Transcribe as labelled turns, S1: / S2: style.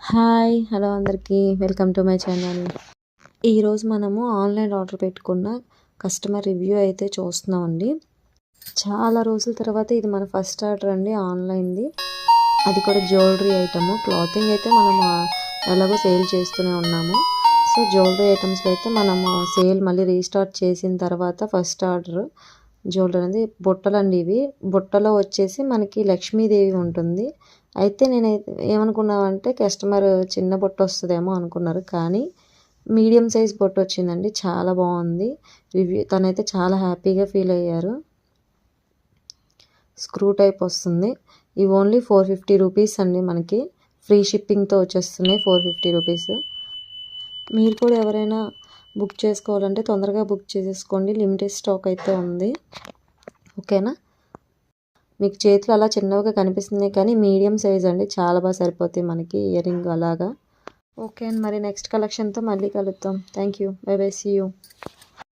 S1: Hi hello అందరికీ welcome to my channel. ఈరోజు మనము ఆన్లైన్ ఆర్డర్ పెట్టుకున్న కస్టమర్ రివ్యూ అయితే చూస్తున్నామండి. చాలా రోజుల తర్వాత ఇది మన ఫస్ట్ ఆర్డర్ అండి ఆన్లైన్ది. అది కూడా జ్యువెలరీ ఐటమ్. క్లాతింగ్ అయితే మనం ఎలాగో సేల్ చేస్తూనే ఉన్నాము. సో జ్యువెలరీ ఐటమ్స్లో అయితే మనము సేల్ మళ్ళీ రీస్టార్ట్ చేసిన తర్వాత ఫస్ట్ ఆర్డర్ జ్యువెలరీ అనేది బుట్టలండి. ఇవి బుట్టలో వచ్చేసి మనకి లక్ష్మీదేవి ఉంటుంది. అయితే నేనైతే ఏమనుకున్నామంటే కస్టమర్ చిన్న బుట్ట వస్తుందేమో అనుకున్నారు, కానీ మీడియం సైజ్ బుట్ట వచ్చిందండి. చాలా బాగుంది. తనైతే చాలా హ్యాపీగా ఫీల్ అయ్యారు. స్క్రూ టైప్ వస్తుంది. ఇవి ఓన్లీ 450 రూపీస్ అండి. మనకి ఫ్రీ షిప్పింగ్తో వచ్చేస్తున్నాయి 450 రూపీస్. మీరు కూడా ఎవరైనా బుక్ చేసుకోవాలంటే తొందరగా బుక్ చేసేసుకోండి. లిమిటెడ్ స్టాక్ అయితే ఉంది. ఓకేనా? మీకు చేతులు అలా చిన్నవిగా కనిపిస్తుంది, కానీ మీడియం సైజ్ అండి. చాలా బాగా సరిపోతాయి మనకి ఇయర్ రింగ్ అలాగా. ఓకే అండి, మరి నెక్స్ట్ కలెక్షన్తో మళ్ళీ కలుద్దాం. Thank you. Bye bye. See you.